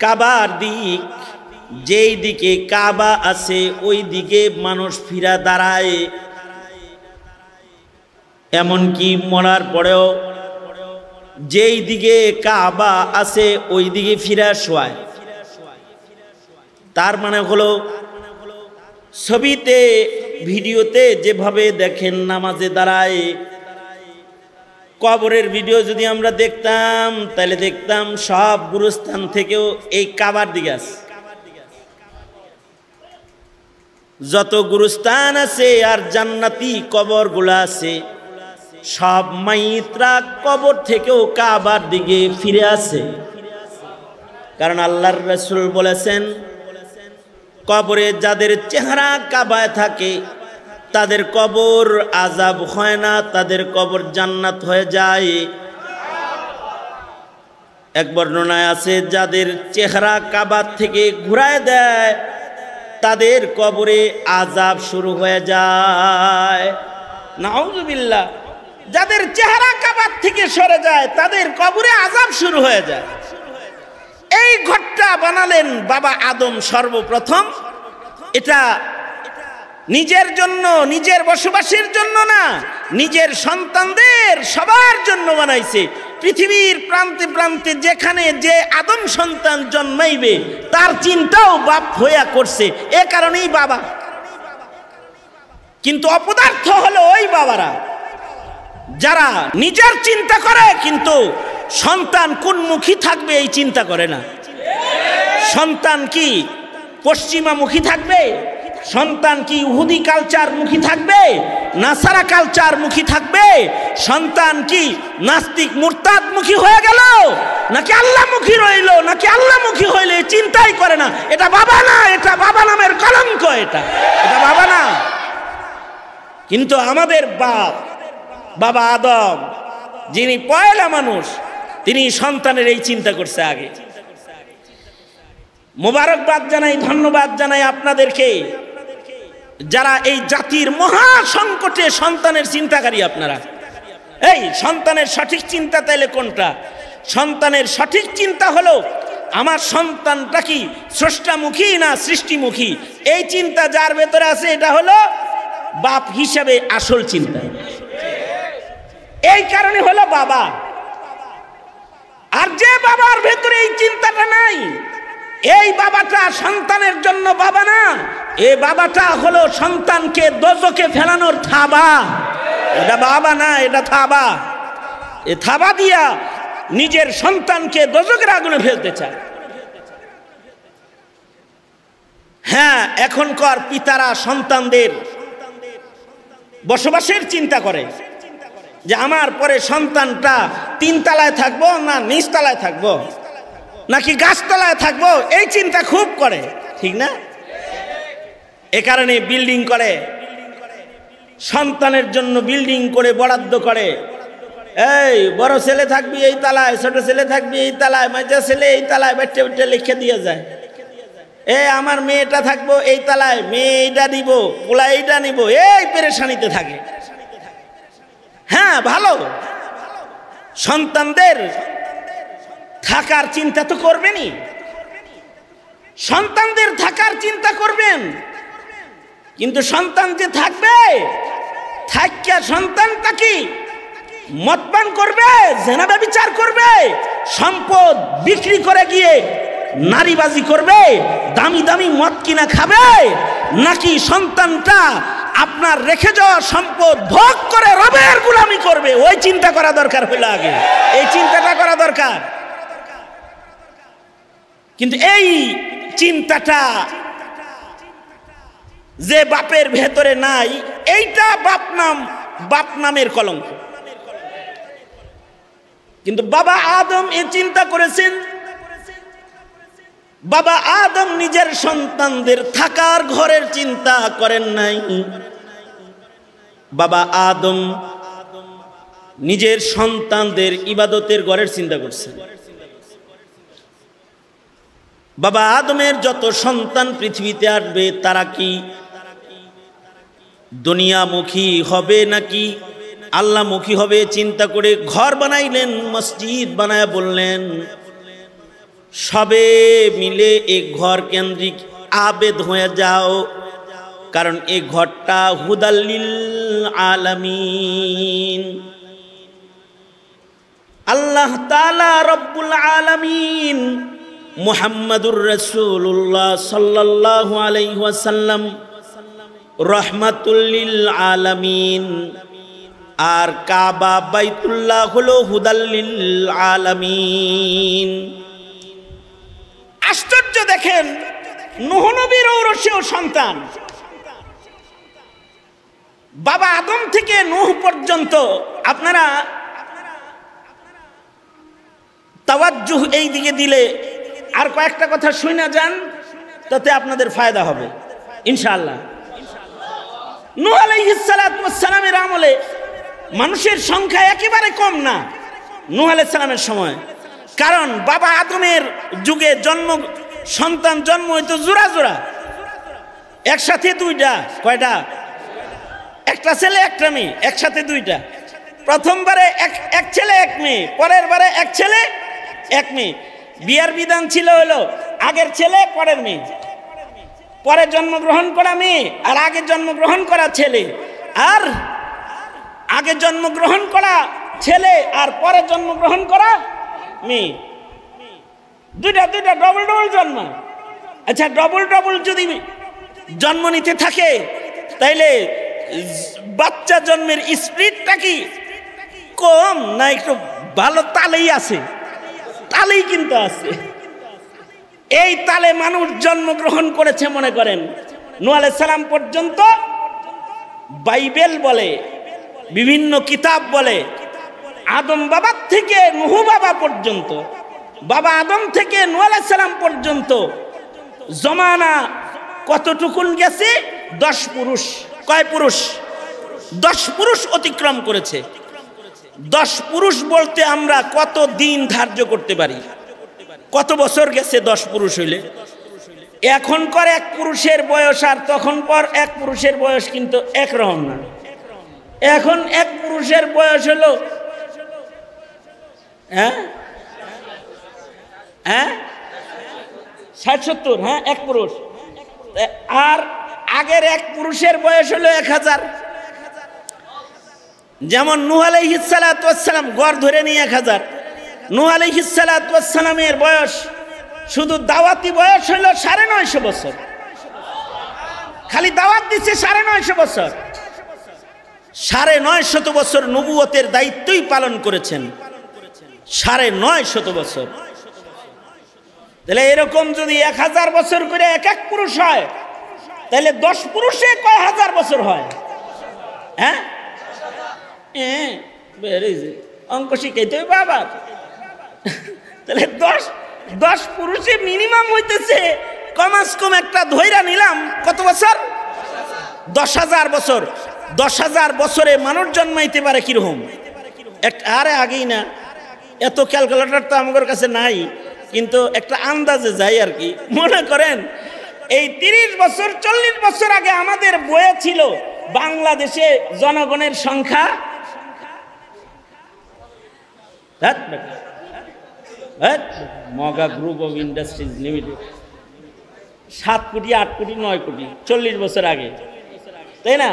কাবার দিক, যেই দিকে কাবা আছে ওই দিকে মানুষ ফিরা দাঁড়ায়। এমনকি মরার পরেও যেই দিকে কাবা আছে ওই দিকে ফিরা শোয়ায়। তার মানে হলো ছবিতে ভিডিওতে যেভাবে দেখেন নামাজে দাঁড়ায়, কবরের ভিডিও যদি আমরা দেখতাম তাহলে দেখতাম সব গুরুস্থান থেকেও এই কাবার দিকে আছে। যত গুরুস্থান আছে আর জান্নাতি কবরগুলো আছে, সব মাইতরা কবর থেকেও কাবার দিকে ফিরে আসে। কারণ আল্লাহর রাসূল বলেছেন, কবরে যাদের চেহারা কাবায় থাকে তাদের কবর আযাব হয় না, তাদের কবর জান্নাত হয়ে যায়। এক বর্ণনায় আছে, যাদের চেহারা কাবার থেকে ঘুরায় দেয় তাদের কবরে আযাব শুরু হয়ে যায়। নাউযুবিল্লাহ। যাদের চেহারা কাবার থেকে সরে যায় তাদের কবরে আযাব শুরু হয়ে যায়। এই ঘরটা বানালেন বাবা আদম সর্বপ্রথম। এটা নিজের জন্য, নিজের বসবাসের জন্য না, নিজের সন্তানদের সবার জন্য বানাইছে। পৃথিবীর প্রান্তে প্রান্তে যেখানে যে আদম সন্তান জন্মাইবে তার চিন্তাও বাপ হইয়া করছে, এ কারণেই বাবা। কিন্তু অপদার্থ হলো ওই বাবারা যারা নিজের চিন্তা করে কিন্তু সন্তান কোন মুখী থাকবে এই চিন্তা করে না। সন্তান কি পশ্চিমা মুখী থাকবে? সন্তান কি ইহুদি কালচার মুখী থাকবে, নাসারা কালচার মুখী থাকবে? সন্তান কি নাস্তিক মুরতাদ মুখী হয়ে গেল, নাকি আল্লাহ মুখী রইল, নাকি আল্লাহ মুখী হইলে চিন্তাই করে না? এটা বাবা না, এটা বাবা নামের কলঙ্ক, এটা বাবা না। কিন্তু আমাদের বাপ, বাবা আদম, যিনি পয়লা মানুষ, তিনি সন্তানের এই চিন্তা করছে আগে। মোবারকবাদ জানাই, ধন্যবাদ জানাই আপনাদেরকে যারা এই জাতির মহা সংকটে সন্তানের চিন্তাকারী। আপনারা এই সন্তানের সঠিক চিন্তা তাইলে কোনটা? সন্তানের সঠিক চিন্তা হলো আমার সন্তানটা কি স্রষ্টামুখী না সৃষ্টিমুখী। এই চিন্তা যার ভেতরে আছে এটা হলো বাপ হিসাবে আসল চিন্তা। এই কারণে হলো বাবা। আর যে বাবার ভেতরে এই চিন্তাটা নাই, এই বাবাটা সন্তানের জন্য বাবা না, এই বাবাটা হলো সন্তানকে দোজখে ফেলানোর থাবা। এটা বাবা না, এটা থাবা। এ থাবা দিয়া নিজের সন্তানকে দোজখের আগুনে ফেলতে চায়। হ্যাঁ, এখনকার পিতারা সন্তানদের বসবাসের চিন্তা করে যে আমার পরে সন্তানটা 3 তলায় থাকবো না নিচ তলায় থাকবো, নাকি গাছতলায় থাকবো, এই চিন্তা খুব করে, ঠিক না? এ কারণে বিল্ডিং করে, সন্তানের জন্য বিল্ডিং করে বরাদ্দ করে। এই বড় ছেলে থাকবি এই তলায়, ছোট ছেলে থাকবি এই তলায়, মাঝা ছেলে এই তলায়, বেটে বেটে লিখে দিয়ে যায়। আমার মেয়েটা থাকবো এই তলায়, মেয়ে এইটা দিব, পোলা এইটা নিব, এই পেরেশানিতে থাকে। হ্যাঁ ভালো, সন্তানদের থাকার চিন্তা তো করবেনই, সন্তানদের থাকার চিন্তা করবেন। কিন্তু সন্তান যে থাকবে, থাকিয়া সন্তানটা কি মদপান করবে, জেনা ব্যভিচার করবে, সম্পদ বিক্রি করে গিয়ে নারীবাজি করবে, দামি দামি মদ কিনা খাবে, নাকি সন্তানটা আপনার রেখে যাওয়া সম্পদ ভোগ করে রবের গোলামি করবে? ওই চিন্তা করা দরকার হলো আগে, এই চিন্তাটা করা দরকার। কিন্তু এই চিন্তাটা যে বাপের ভেতরে নাই, এইটা বাপ নামের কলঙ্ক। কিন্তু বাবা আদম এ চিন্তা করেছেন, বাবা আদম নিজের সন্তানদের থাকার ঘরের চিন্তা করেন নাই। বাবা আদম নিজের সন্তানদের ইবাদতের ঘরের চিন্তা করছেন। বাবা আদমের যত সন্তান পৃথিবীতে আসবে তারা কি দুনিয়ামুখী হবে নাকি আল্লাহমুখী হবে চিন্তা করে ঘর বানাইলেন, মসজিদ বানায় বললেন সবে মিলে এক ঘর কেন্দ্রিক আবেদ হয়ে যাও, কারণ এই ঘরটা হুদাল্লিল আলামিন। আল্লাহ তাআলা রব্বুল আলামিন মুহাম্মাদুর রাসূলুল্লাহ সাল্লাল্লাহু আলাইহি ওয়াসাল্লাম রাহমাতুল লিল আলামিন, আর কাবা বাইতুল্লাহ হলো হুদাল্লিল আলামিন। আশ্চর্য দেখেন, নূহ নবীর ঔরসীয় সন্তান, বাবা আদম থেকে নূহ পর্যন্ত। আপনারা তাওয়াজ্জুহ এই দিকে দিলে আর কয়েকটা কথা শুনে যান, তাতে আপনাদের ফায়দা হবে ইনশাআল্লাহ। নূহ আলাইহিস সালাতু ওয়াস সালামের আমলে মানুষের সংখ্যা একেবারে কম না নূহ আলাইহিস সালামের সময়, কারণ বাবা আদমের যুগে সন্তান জন্ম হইতো জোড়া জোড়া, একসাথে দুইটা। কয়টা? একটা ছেলে একটা মেয়ে, একসাথে দুইটা। প্রথমবারে এক ছেলে এক মেয়ে, পরের বারে এক ছেলে এক মেয়ে। বিয়ার বিধান ছিল হলো আগের ছেলে পরের মেয়ে, পরে জন্মগ্রহণ করা মেয়ে আর আগে জন্মগ্রহণ করা ছেলে, আর আগে জন্মগ্রহণ করা ছেলে আর পরে জন্মগ্রহণ করা মেয়ে। দুইটা দুইটা ডবল ডবল জন্ম। আচ্ছা, ডবল ডবল যদি জন্ম নিতে থাকে তাইলে বাচ্চা জন্মের স্পিডটা কি কম না একটু ভালো তালেই আছে? তালেই কিন্তু আছে। এই তালে মানুষ জন্মগ্রহণ করেছে। মনে করেন নূহ আলাইহিস সালাম পর্যন্ত বাইবেল বলে, বিভিন্ন কিতাব বলে, আদম বাবার থেকে নূহ বাবা পর্যন্ত, বাবা আদম থেকে নূহ আলাইহিস সালাম পর্যন্ত জমানা কতটুকুন গেছে? 10 পুরুষ। কয় পুরুষ? 10 পুরুষ অতিক্রম করেছে। 10 পুরুষ বলতে আমরা কত দিন ধার্য করতে পারি? কত বছর গেছে 10 পুরুষ হইলে? এখনকার এক পুরুষের বয়স আর তখনকার এক পুরুষের বয়স কিন্তু একরকম না। এখন এক পুরুষের বয়স হলো 60-70, হ্যাঁ, এক পুরুষ। আর আগের এক পুরুষের বয়স হলো 1000। যেমন নূহ আলাইহিস সালাতু ওয়াস সালাম গড় ধরে নিয়ে 1000। নূহ আলাইহিস সালাতু ওয়াস সালামের বয়স শুধু দাওয়াতি বয়স হলো 950 বছর। খালি দাওয়াত দিচ্ছে 950 বছর। 950 বছর নবুয়তের দায়িত্বই পালন করেছেন। 950 বছর। তাহলে এরকম যদি 1000 বছর করে এক এক পুরুষ হয়, তাহলে 10 পুরুষে কয় হাজার বছর হয়? হ্যাঁ, অঙ্ক শিখাইতে হবে বাবা। তাহলে 10 পুরুষে মিনিমাম হইতেছে কমাস কম একটা ধৈরা নিলাম কত বছর? 10,000 বছর। 10,000 বছরে মানুষ জন্মাইতে পারে কিরকম? আরে আগেই না, এত ক্যালকুলেটর তো আমাদের কাছে নাই, কিন্তু একটা আন্দাজে যাই আর কি। মনে করেন এই 30 বছর 40 বছর আগে আমাদের বইয়ে ছিল বাংলাদেশে জনগণের সংখ্যা মগা গ্রুপ অফ ইন্ডাস্ট্রিজ লিমিটেড 7 কোটি 8 কোটি 9 কোটি 40 বছর আগে, তাই না?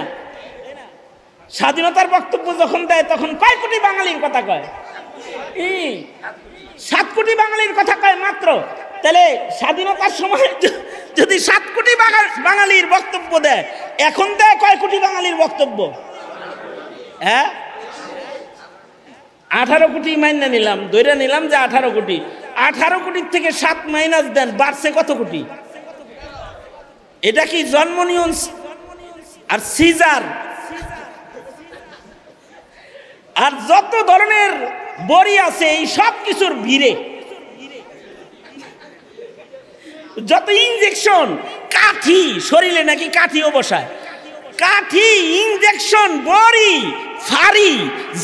স্বাধীনতার বক্তব্য যখন দেয় তখন কয় কোটি বাঙালির কথা কয়? 7 কোটি বাঙালির কথা কয় মাত্র। তাহলে স্বাধীনতার সময় যদি 7 কোটি বাঙালির বক্তব্য দেয়, এখন দেয় কয় কোটি বাঙালির বক্তব্য? হ্যাঁ, 18 কোটি মাইনা নিলাম, ধরে নিলাম যে 18 কোটি। 18 কোটির থেকে 7 মাইনাস দেন, বাড়ছে কত কোটি? এটা কি জন্ম আর সিজার আর যত ধরনের বড়ি আছে এই সব কিছুর ভিড়ে যত ইনজেকশন, কাঠি, শরীরে নাকি কাঠিও বসায়, কাঠি, ইনজেকশন, বড়ি, ফাড়ি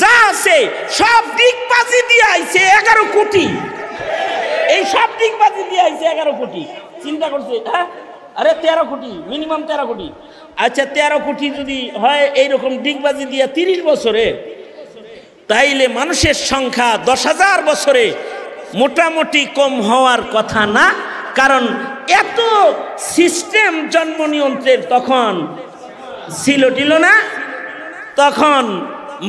যা আছে সব ডিগবাজি দিয়ে আইছে 11 কোটি। এই সব ডিগবাজি দিয়ে আইছে 11 কোটি। চিন্তা করছে, হ্যাঁ, আরে 13 কোটি, মিনিমাম 13 কোটি। আচ্ছা 13 কোটি যদি হয় এইরকম ডিগবাজি দিয়ে 30 বছরে, তাইলে মানুষের সংখ্যা 10,000 বছরে মোটামুটি কম হওয়ার কথা না। কারণ এত সিস্টেম জন্ম নিয়ন্ত্রণের তখন ছিল না, তখন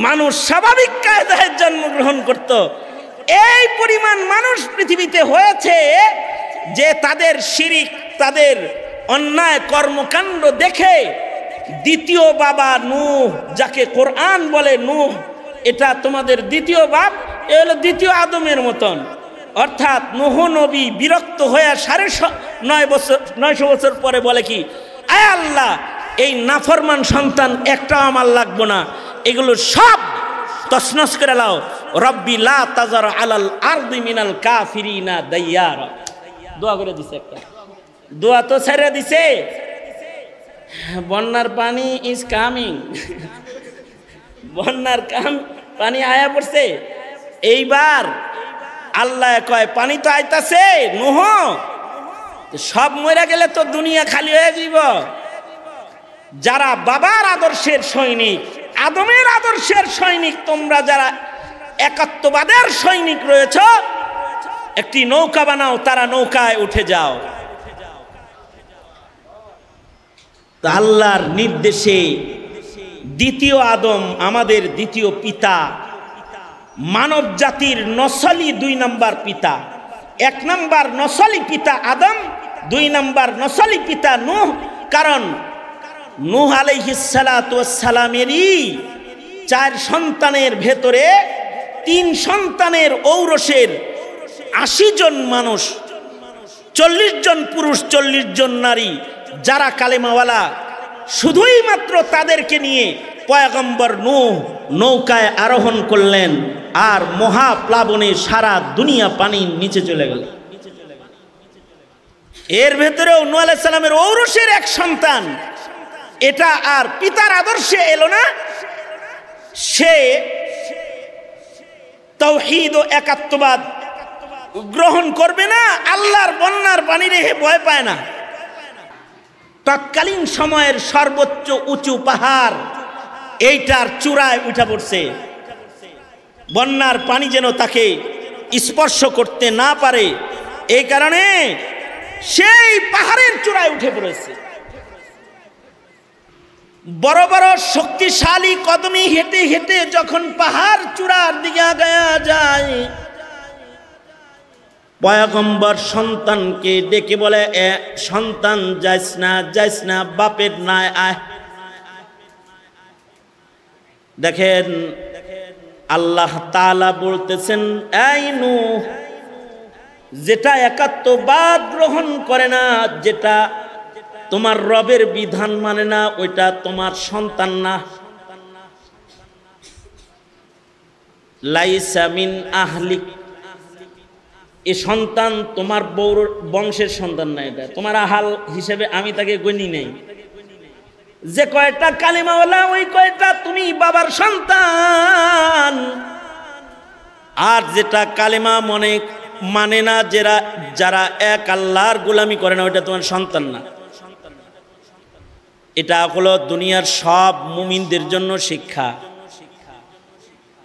মানুষ স্বাভাবিক কায়দায় জন্মগ্রহণ করত। এই পরিমাণ মানুষ পৃথিবীতে হয়েছে যে তাদের শিরিক, তাদের অন্যায় কর্মকাণ্ড দেখে দ্বিতীয় বাবা নূহ, যাকে কোরআন বলে নূহ, এটা তোমাদের দ্বিতীয় বাপ, এ হলো দ্বিতীয় আদমের মতন। অর্থাৎ নূহ নবী বিরক্ত হয়ে 950 বছর পরে বলে কি, আয় আল্লাহ, এই নাফরমান সন্তান একটাও আমার লাগবো না, এগুলো সব তছনছ করে লাও। রব্বি লা তাজার আলাল আরদি মিনাল কাফিরিনা দাইয়ারা। দোয়া করে দিছে, একটা দোয়া তো ছেড়ে দিছে। বন্যার পানি ইজ কামিং, বন্যার পানি আয়া পড়ছে। এইবার আল্লাহ কয় পানি তো আইতাছে, নূহ সব মরে গেলে তো দুনিয়া খালি হয়ে যাব। যারা বাবার আদর্শের সৈনিক, আদমের আদর্শের সৈনিক, তোমরা যারা একাত্মবাদের সৈনিক রয়েছ, একটি নৌকা বানাও, তারা নৌকায় উঠে যাও। আল্লাহর নির্দেশে দ্বিতীয় আদম, আমাদের দ্বিতীয় পিতা, মানব জাতির নসলি 2 নম্বর পিতা। 1 নম্বর নসলি পিতা আদম, 2 নম্বর নসলি পিতা নূহ। কারণ নূহ আলাইহিস সালাতু ওয়াস সালামেরই 4 সন্তানের ভেতরে 3 সন্তানের ঔরসের 80 জন মানুষ, 40 জন পুরুষ, 40 জন নারী, যারা কালেমাওয়ালা, শুধুই মাত্র তাদেরকে নিয়ে পয়গম্বর নূহ নৌকায় আরোহণ করলেন, আর মহাপ্লাবনে সারা দুনিয়া পানির নিচে চলে গেল। এর ভেতরেও নূহ আলাইহিস সালামের ঔরসের 1 সন্তান, এটা আর পিতার আদর্শে এলো না, সে তাওহীদ ও একাত্মবাদ গ্রহণ করবে না, আল্লাহর বন্যার পানি রেখে ভয় পায় না। তৎকালীন সময়ের সর্বোচ্চ উঁচু পাহাড় এইটার চূড়ায় উঠে পড়ছে, বন্যার পানি যেন তাকে স্পর্শ করতে না পারে, এই কারণে সেই পাহাড়ের চূড়ায় উঠে পড়েছে। বড় বড় শক্তিশালী কদমে হেঁটে হেঁটে যখন পাহাড় চূড়ার দিকে আগায়া যায়, পয়গম্বর সন্তানকে ডেকে বলে, সন্তান যাইস না, বাপের নাই আয়। দেখেন আল্লাহ তাআলা বলতেছেন, এই নূহ, যেটা একাত্মবাদ গ্রহণ করে না, যেটা তোমার রবের বিধান মানে না, ওইটা তোমার সন্তান না। লাইসা মিন আহলিক, এ সন্তান তোমার বউর বংশের সন্তান না, এটা তোমার আহাল হিসেবে আমি তাকে গণি নেই। যে কয়টা কালিমাওয়ালা, ওই কয়টা তুমি বাবার সন্তান। আর যেটা কালিমা মানে না, যারা এক আল্লাহর গোলামি করে না, ওইটা তোমার সন্তান না। এটা হলো দুনিয়ার সব মুমিনদের জন্য শিক্ষা।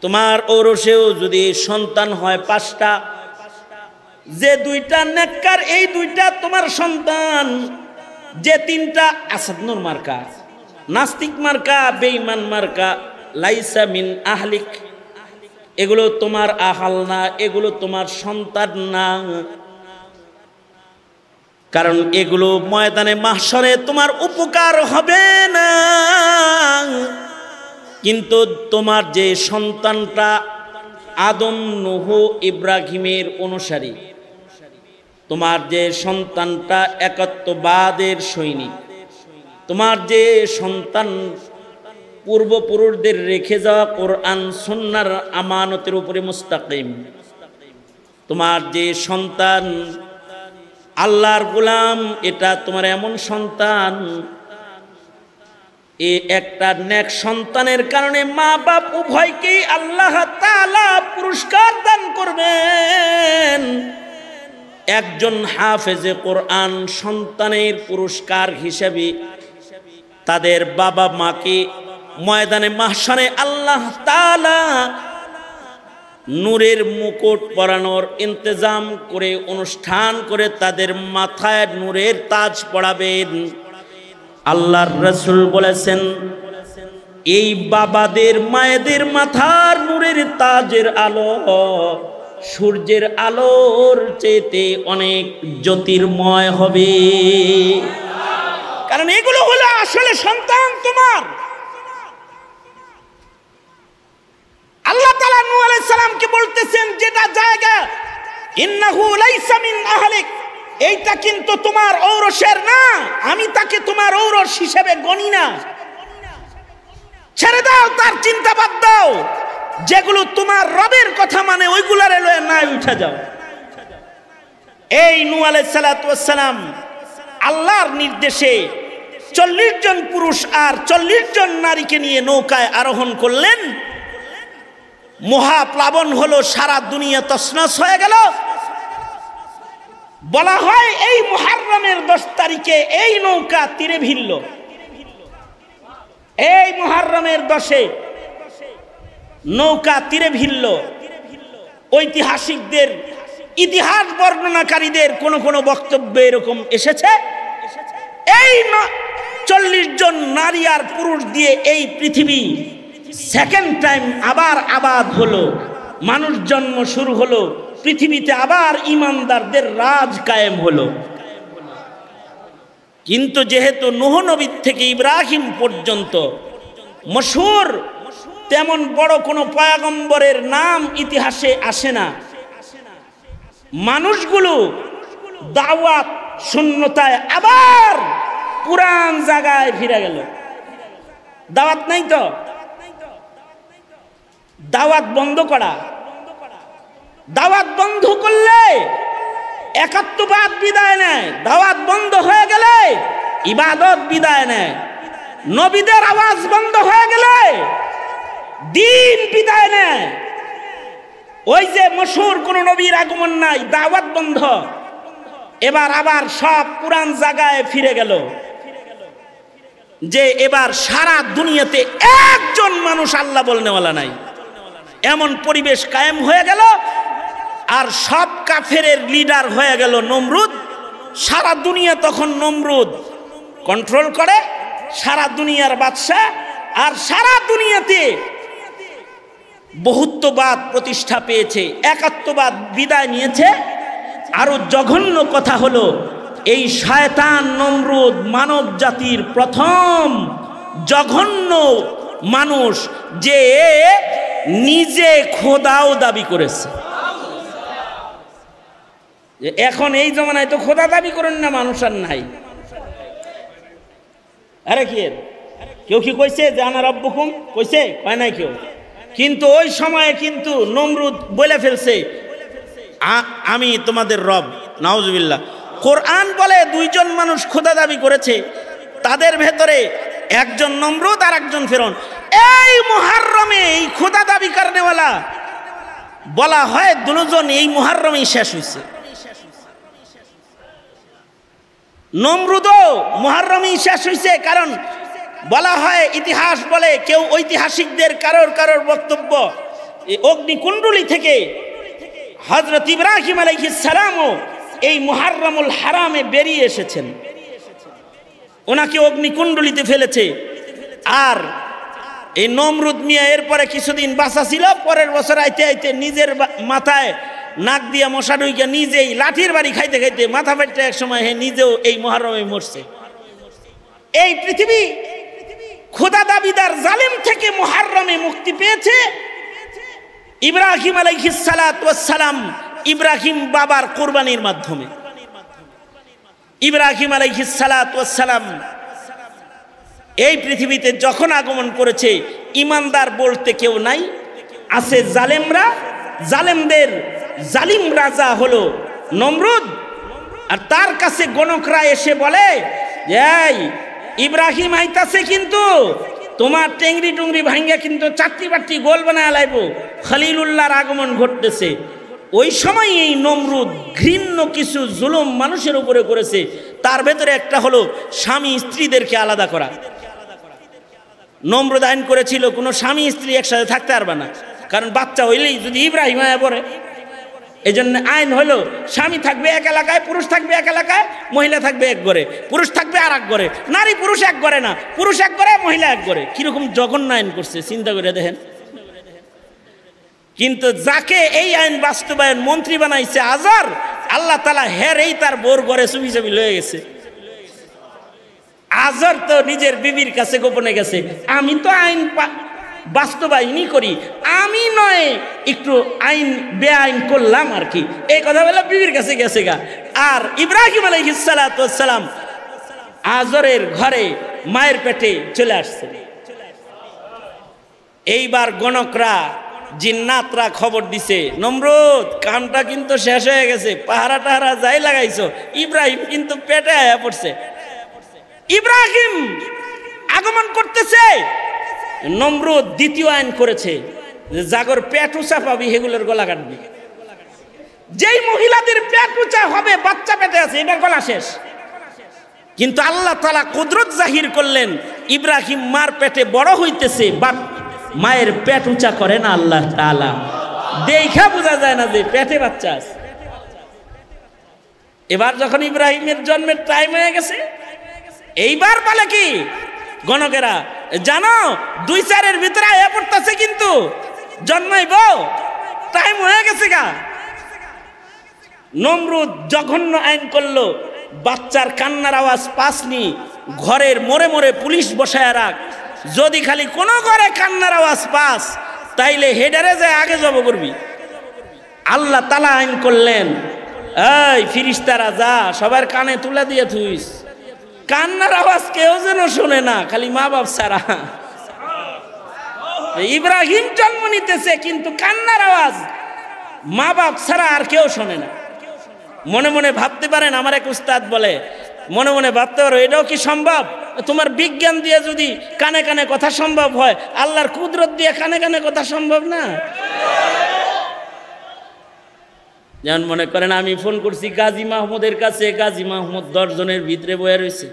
তোমার ঔরসেও যদি সন্তান হয় 5টা, যে 2টা নেককার, এই 2টা তোমার সন্তান। যে 3টা আসাদনুর মার্কা, নাস্তিক মার্কা, বেঈমান মার্কা, লাইসা মিন আহলিক, এগুলো তোমার আহাল না, এগুলো তোমার সন্তান না। কারণ এগুলো ময়দানে মাহশরে তোমার উপকার হবে না। কিন্তু তোমার যে সন্তানটা আদম, নূহ, ইব্রাহিমের অনুসারী, তোমার যে সন্তানটা একাত্মবাদের সৈনিক, তোমার যে সন্তান পূর্বপুরুষদের রেখে যাওয়া কোরআন সুন্নাহর আমানতের উপরে মুস্তাকিম, তোমার যে সন্তান আল্লাহর গোলাম, এটা তোমার এমন সন্তান, এই একটা নেক সন্তানের কারণে মা বাপ উভয়কেই আল্লাহ তাআলা পুরস্কার দান করবেন। একজন হাফেজে কোরআন সন্তানের পুরস্কার হিসেবে তাদের বাবা মাকে ময়দানে মাহশারে আল্লাহ তাআলা নূরের মুকুট পরানোর ইন্তজাম করে, অনুষ্ঠান করে তাদের মাথায় নূরের তাজ পরাবেন। আল্লাহর রাসূল বলেছেন, এই বাবাদের মায়েদের মাথার নূরের তাজের আলো সূর্যের আলোর চেয়ে অনেক জ্যোতির্ময় হবে। কারণ এগুলো হলো আসলে সন্তান তোমার। আল্লাহ তাআলা নূহ আলাইহিস সালামকে বলতেছেন, যেটা জায়গা ইন্নাহু লাইসা মিন আহলিক, এইটা কিন্তু তোমার ঔরসের না, আমি তাকে তোমার ঔরস হিসেবে গণি না। ছেড়ে দাও, তার চিন্তা বাদ দাও, যেগুলো তোমার রবের কথা মানে ওইগুলারে লয়ে না উঠে যাও। এই নূহ আলাইহিস সালাতু ওয়াস সালাম আল্লাহর নির্দেশে 40 জন পুরুষ আর 40 জন নারীকে নিয়ে নৌকায় আরোহণ করলেন। মহাপ্লাবন হলো, সারা দুনিয়া তছনছ হয়ে গেল। বলা হয় এই মুহররমের 10 তারিখে এই নৌকা তীরে ভিড়ল। এই মুহররমের 10-এ নৌকা তীরে ভিড়ল। ঐতিহাসিকদের, ইতিহাস বর্ণনাকারীদের কোন কোন বক্তব্যে এরকম এসেছে, এই 40 জন নারী আর পুরুষ দিয়ে এই পৃথিবী সেকেন্ড টাইম আবার আবাদ হলো, মানুষ জন্ম শুরু হলো, পৃথিবীতে আবার ইমানদারদের রাজ কায়েম হলো। কিন্তু যেহেতু নূহ নবী থেকে ইব্রাহিম পর্যন্ত মশহুর তেমন বড় কোনো পয়গম্বরের নাম ইতিহাসে আসে না, মানুষগুলো দাওয়াত শূন্যতায় আবার পুরান জায়গায় ফিরে গেল। দাওয়াত নাই তো, দাওয়াত বন্ধ করা। দাওয়াত বন্ধ করলে একাত্মবাদ বিদায় নেয়, দাওয়াত বন্ধ হয়ে গেলে ইবাদত বিদায় নেয়, নবীদের আওয়াজ বন্ধ হয়ে গেলে দিন বিদায় নেয়। ওই যে মশহুর কোন নবীর আগমন নাই, দাওয়াত বন্ধ, এবার আবার সব পুরান জায়গায় ফিরে গেল। যে এবার সারা দুনিয়াতে একজন মানুষ আল্লাহ বলনেওয়ালা নাই, এমন পরিবেশ কায়েম হয়ে গেল। আর সব কাফেরের লিডার হয়ে গেল নমরুদ। সারা দুনিয়া তখন নমরুদ কন্ট্রোল করে, সারা দুনিয়ার বাদশা। আর সারা দুনিয়াতে বহুত্ববাদ প্রতিষ্ঠা পেয়েছে, একাত্মবাদ বিদায় নিয়েছে। আরো জঘন্য কথা হলো, এই শয়তান নমরুদ মানব জাতির প্রথম জঘন্য মানুষ, যে নিজে খোদাও দাবি করেছে। এখন এই জমানায় তো খোদা দাবি করেন না মানুষ আর নাই। আরে কি কেউ কি কইছে যে আনা রব্বুকুম, কইছে? কয় নাই কেউ। কিন্তু ওই সময়ে কিন্তু নমরুদ বলে ফেলছে আমি তোমাদের রব। নাউজুবিল্লাহ। কোরআন বলে 2 জন মানুষ খোদা দাবি করেছে, তাদের ভেতরে একজন নমরুদ আর একজন ফিরআউন। এই মুহররমে এই খোদা দাবি করেওয়ালা বলা হয় 2 জন এই মুহররমেই শেষ হয়েছে। নমরুদও মুহররমেই শেষ হয়েছে। কারণ বলা হয়, ইতিহাস বলে, কেউ ঐতিহাসিকদের কারোর বক্তব্য, অগ্নিকুণ্ডলী থেকে হযরত ইব্রাহিম আলাইহিস সালামও এই মুহররমুল হারামে বেরিয়ে এসেছেন, ওনাকে অগ্নিকুণ্ডলীতে ফেলেছে। আর এই নমরুদ মিয়া এরপরে কিছুদিন বাঁচা ছিল, পরের বছর আইতে আইতে নিজের মাথায় নাক দিয়া মশা ঢুইকে নিজেই লাঠির বাড়ি খাইতে খাইতে মাথা ফাটতে এক সময় হে নিজেও এই মুহররমে মরছে। এই পৃথিবী খোদা দাবিদার জালেম থেকে মুহররমে মুক্তি পেয়েছে। ইব্রাহিম আলাইহিস সালাতু ওয়াস সালাম, ইব্রাহিম বাবার কুরবানির মাধ্যমে। ইব্রাহিম আলাইহিস সালাতু ওয়াস সালাম এই পৃথিবীতে যখন আগমন করেছে ইমানদার বলতে কেউ নাই, আছে জালেমরা। জালেমদের জালিম রাজা হলো নমরুদ। আর তার কাছে গণকরা এসে বলে, এই ইব্রাহিম আইতাছে, কিন্তু তোমার টেংরি টুংরি ভাঙ্গা কিন্তু চারটি বাট্টি গোল বানায় লাইব, খলিলুল্লাহর আগমন ঘটতেছে। ওই সময় এই নমরুদ ঘৃণ্য কিছু জুলুম মানুষের উপরে করেছে। তার ভেতরে একটা হলো স্বামী স্ত্রীদেরকে আলাদা করা। নমরুদ আইন করেছিল কোনো স্বামী স্ত্রী একসাথে থাকতে পারবে না, কারণ বাচ্চা হইলেই যদি ইব্রাহিম আয়া পড়ে। এই জন্য আইন হলো স্বামী থাকবে এক এলাকায়, পুরুষ থাকবে এক এলাকায়, মহিলা থাকবে এক ঘরে, পুরুষ থাকবে আর এক ঘরে, নারী পুরুষ এক ঘরে না, পুরুষ এক ঘরে মহিলা এক ঘরে। কিরকম জঘন্য আইন করছে চিন্তা করে দেখেন। কিন্তু যাকে এই আইন বাস্তবায়ন মন্ত্রী বানাইছে আজর, আল্লাহ তাআলা হেরেই তার বোর ঘরে চুপি চুপি লয়ে গেছে। আজর তো নিজের বিবির কাছে গোপনে গেছে, আমি তো আইন বাস্তবায়নই করি, আমি নয় একটু আইন বেআইন করলাম আর কি, এই কথা বলে বিবির কাছে গেছে গা। আর ইব্রাহিম আলাইহিস সালাতু ওয়াস সালাম আজরের ঘরে মায়ের পেটে চলে আসছে। এইবার গণকরা জিন্নাতরা খবর দিছে, নমরুদ কামটা কিন্তু শেষ হয়ে গেছে, পাহারা টাহারা যাই লাগাইছো, ইব্রাহিম কিন্তু পেটে আয়া পড়ছে। ইব্রাহিম আগমন করতেছে। নমরুদ দ্বিতীয় আইন করেছে, জাগর পেট উঁচা পাবি সেগুলোর গলা কাটবি। যেই মহিলাদের পেট উঁচা হবে বাচ্চা পেটে আছে, এটার গলা শেষ। কিন্তু আল্লাহ তাআলা কুদরত জাহির করলেন, ইব্রাহিম মার পেটে বড় হইতেছে, বাট মায়ের পেট উঁচা করে না আল্লাহ তাআলা। দেখা বোঝা যায় না যে পেটে বাচ্চা আছে। এবার যখন ইব্রাহিমের জন্মের টাইম হয়ে গেছে, এইবার বলে কি গণকেরা, জানো 2-4 ভিতরে আয়া পড়তেছে, কিন্তু জন্মাইব টাইম হয়ে গেছে গা। নমরুদ জঘন্য আইন করলো, বাচ্চার কান্নার আওয়াজ পাসনি, ঘরের মোড়ে মোড়ে পুলিশ বসায় রাখ, যদি খালি কোনো ঘরে কান্নার আওয়াজ পাস তাইলে হেডারে যায় আগে জব করবি। আল্লাহ তাআলা আইন করলেন, এই ফিরিস্তারা যা সবার কানে তুলে দিয়ে থুইস, কান্নার আওয়াজ কেউ যেন শোনে না, খালি মা বাপ ছাড়া। ইব্রাহিম জন্ম নিতেছে কিন্তু কান্নার আওয়াজ মা বাপ ছাড়া আর কেউ শোনে না। মনে মনে ভাবতে পারেন, আমার এক উস্তাদ বলে, মনে মনে ভাবতে পারো এটাও কি সম্ভব? তোমার বিজ্ঞান দিয়ে যদি কানে কানে কথা সম্ভব হয়, আল্লাহর কুদরত দিয়ে কানে কানে কথা সম্ভব না? যেমন মনে করেন আমি ফোন করছি গাজী মাহমুদের কাছে, গাজী মাহমুদ 10 জনের ভিতরে বয়ে রয়েছে,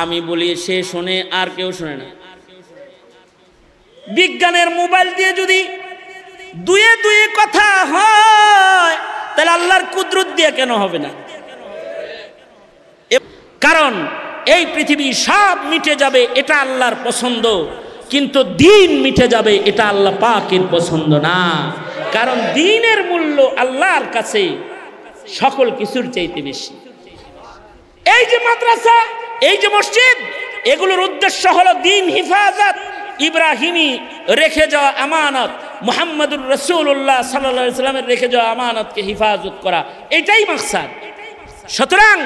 আমি বলি সে শোনে আর কেউ শোনে না। বিজ্ঞানের মোবাইল দিয়ে যদি দুয়ে দুয়ে কথা হয়, তাহলে আল্লাহর কুদরত দিয়ে কেন হবে না? কারণ এই পৃথিবী সব মিটে যাবে, এটা আল্লাহর পছন্দ, কিন্তু দিন মিটে যাবে, এটা আল্লাহ পাকের পছন্দ না। কারণ দিনের মূল্য আল্লাহর কাছে সকল কিছুর চাইতে বেশি। এই যে মাদ্রাসা, এই যে মসজিদ, এগুলোর উদ্দেশ্য হলো দিন হিফাজত, ইব্রাহিমী রেখে যাওয়া আমানত, মুহাম্মদুর রাসূলুল্লাহ সাল্লাল্লাহু আলাইহি ওয়াসাল্লামের রেখে যাওয়া আমানতকে হিফাজত করা, এটাই মাকসাদ। সুতরাং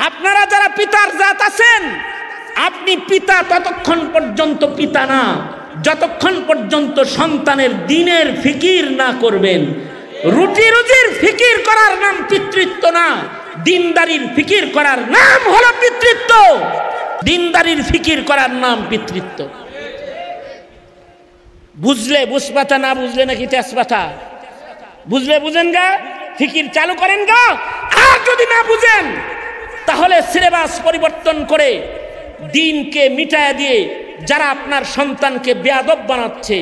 আপনারা যারা পিতার জাত আছেন, আপনি পিতা ততক্ষণ পর্যন্ত পিতা না যতক্ষণ পর্যন্ত সন্তানের দিনের ফিকির না করবেন। রুটি রুজির ফিকির করার নাম পিতৃত্ব না, দিনদারির ফিকির করার নাম হলো পিতৃত্ব। দিনদারির ফিকির করার নাম পিতৃত্ব। বুঝলে বুঝপাতা, না বুঝলে নাকি তেজপাতা। বুঝলে বুঝেন গা, ফিকির চালু করেন গা। আর যদি না বুঝেন তাহলে সিলেবাস পরিবর্তন করে দিনকে মিটায়া দিয়ে যারা আপনার সন্তানকে বেয়াদব বানাচ্ছে,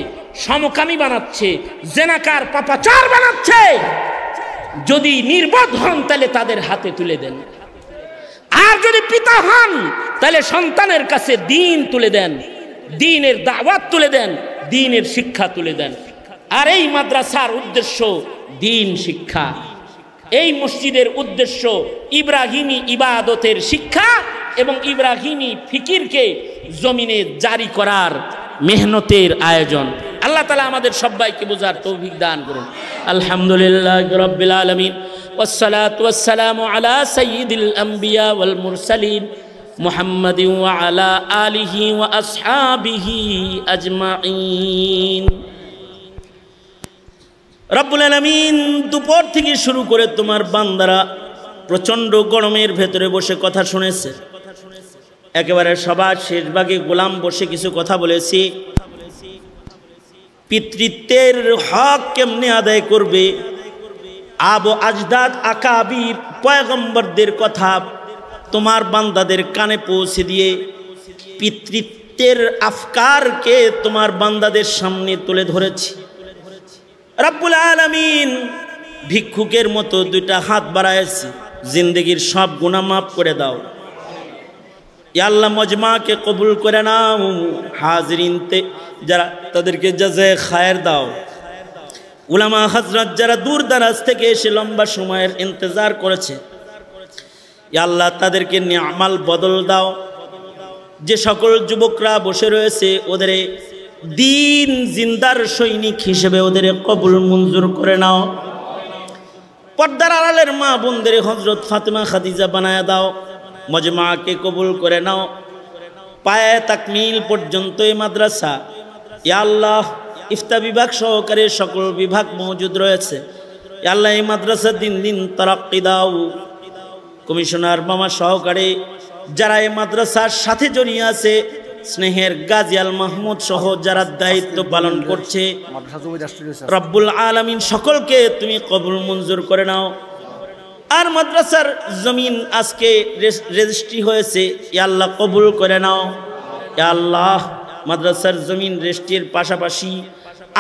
সমকামী বানাচ্ছে, জেনাকার পাপাচার বানাচ্ছে, যদি নির্বোধ হন তাহলে তাদের হাতে তুলে দেন। আর যদি পিতা হন তাহলে সন্তানের কাছে দিন তুলে দেন, দিনের দাওয়াত তুলে দেন, দিনের শিক্ষা তুলে দেন। আর এই মাদ্রাসার উদ্দেশ্য দিন শিক্ষা, এই মসজিদের উদ্দেশ্য ইব্রাহিমী ইবাদতের শিক্ষা এবং ইব্রাহিমী ফিকিরকে জমিনে জারি করার মেহনতের আয়োজন। আল্লাহ তাআলা আমাদের সবাইকে বোঝার তৌফিক দান করুন। আলহামদুলিল্লাহি রাব্বিল আলামিন, ওয়াসসালাতু ওয়াসসালামু আলা সাইয়্যিদিল আম্বিয়া ওয়াল মুরসালিন মুহাম্মাদিন ওয়া আলা আলিহি ওয়া আসহাবিহি আজমাইন। রব্বুল আলামিন, দুপুর থেকে শুরু করে তোমার বান্দারা প্রচণ্ড গরমের ভেতরে বসে কথা শুনেছে। একেবারে সবার শেষ ভাগে গোলাম বসে কিছু কথা বলেছি। পিতৃত্বের হক কেমনে আদায় করবে, আবু আজদাদ আকাবির পয়গম্বরদের কথা তোমার বান্দাদের কানে পৌঁছে দিয়ে পিতৃত্বের আফকারকে তোমার বান্দাদের সামনে তুলে ধরেছি। রব্বুল আলামিন, ভিক্ষুকের মতো দুইটা হাত বাড়াইছি, জিন্দগির সব গুনাহ মাফ করে দাও। ইয়া আল্লাহ, মজমাকে কবুল করে নাও। হাজিরিনতে যারা, তাদেরকে জাযায়ে খায়ের দাও। উলামা হযরত যারা দূর দারাজ থেকে এসে লম্বা সময়ের ইন্তজার করেছে, ইয়া আল্লাহ তাদেরকে নিয়ামাল বদল দাও। যে সকল যুবকরা বসে রয়েছে ওদের দিন জিন্দার সৈনিক হিসেবে ওদের কবুল মঞ্জুর করে নাও। পর্দার আড়ালের মা বোনদের হযরত ফাতেমা খাদিজা বানায় দাও। মজমাকে কবুল করে নাও। পায়ে তাকমিল পর্যন্ত এই মাদ্রাসা, ইয়া আল্লাহ ইফতা বিভাগ সহকারে সকল বিভাগ মজুদ রয়েছে। ইয়া আল্লাহ এই মাদ্রাসা দিন দিন তারাক্কি দাও। কমিশনার মামা সহকারে যারা এই মাদ্রাসার সাথে জড়িয়ে আছে, স্নেহের গাজী আল মাহমুদ সহ যারা দায়িত্ব পালন করছে, রব্বুল আলামিন সকলকে তুমি কবুল মঞ্জুর করে নাও। আর মাদ্রাসার জমিন আজকে রেজিস্ট্রি হয়েছে, ইয়া আল্লাহ কবুল করে নাও। ইয়া আল্লাহ মাদ্রাসার জমিন রেজিস্ট্রির পাশাপাশি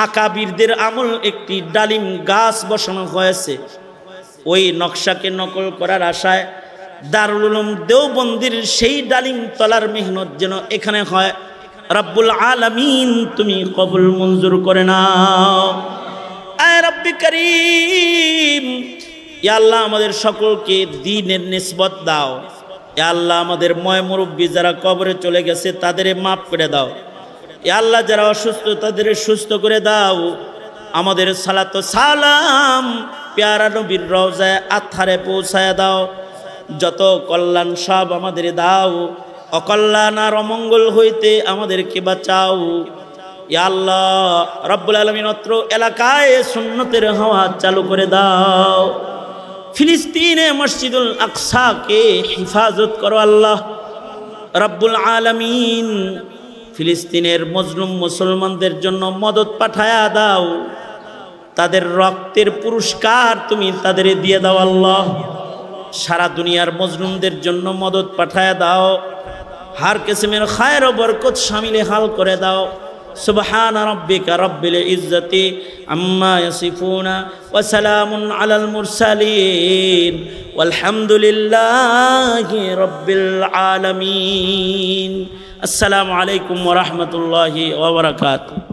আকাবিরদের আমল একটি ডালিম গাছ বসানো হয়েছে। ওই নকশাকে নকল করার আশায় দারুল উলুম দেওবন্দির সেই ডালিম তলার মেহনত যেন এখানে হয়, রব্বুল আলামিন তুমি কবুল মঞ্জুর করে নাও। আয় রব্বি করিম, ইয়া আল্লাহ আমাদের সকলকে দ্বীনের নিসবত দাও। ইয়া আল্লাহ আমাদের ময় মুরব্বী যারা কবরে চলে গেছে তাদের মাফ করে দাও। ইয়া আল্লাহ যারা অসুস্থ তাদের সুস্থ করে দাও। আমাদের সালাত ও সালাম প্যারা নবীর রওজায় আথারে পৌঁছায় দাও। যত কল্যাণ সব আমাদের দাও, অকল্যাণ আর অমঙ্গল হইতে আমাদেরকে বাঁচাও। ইয়া আল্লাহ রব্বুল আলামিন অত্র এলাকায় সুন্নতের হাওয়া চালু করে দাও। ফিলিস্তিনে মসজিদুল আকসাকে হিফাজত করো আল্লাহ রব্বুল আলামিন। ফিলিস্তিনের মজলুম মুসলমানদের জন্য মদত পাঠায়া দাও। তাদের রক্তের পুরস্কার তুমি তাদের দিয়ে দাও আল্লাহ। সারা দুনিয়ার মজলুমদের জন্য মদত পাঠায়া দাও। হার কিসমের খায়ের ও বরকত শামিলে হাল করে দাও। সুবহান রাব্বিকা রাব্বিল ইজ্জাতি আম্মা ইয়াসিফুনা ওয়া সালামুন আলাল মুরসালিন ওয়ালহামদুলিল্লাহি রাব্বিল আলামিন। আসসালামু আলাইকুম ওয়া রাহমাতুল্লাহি ওয়া বারাকাতুহু।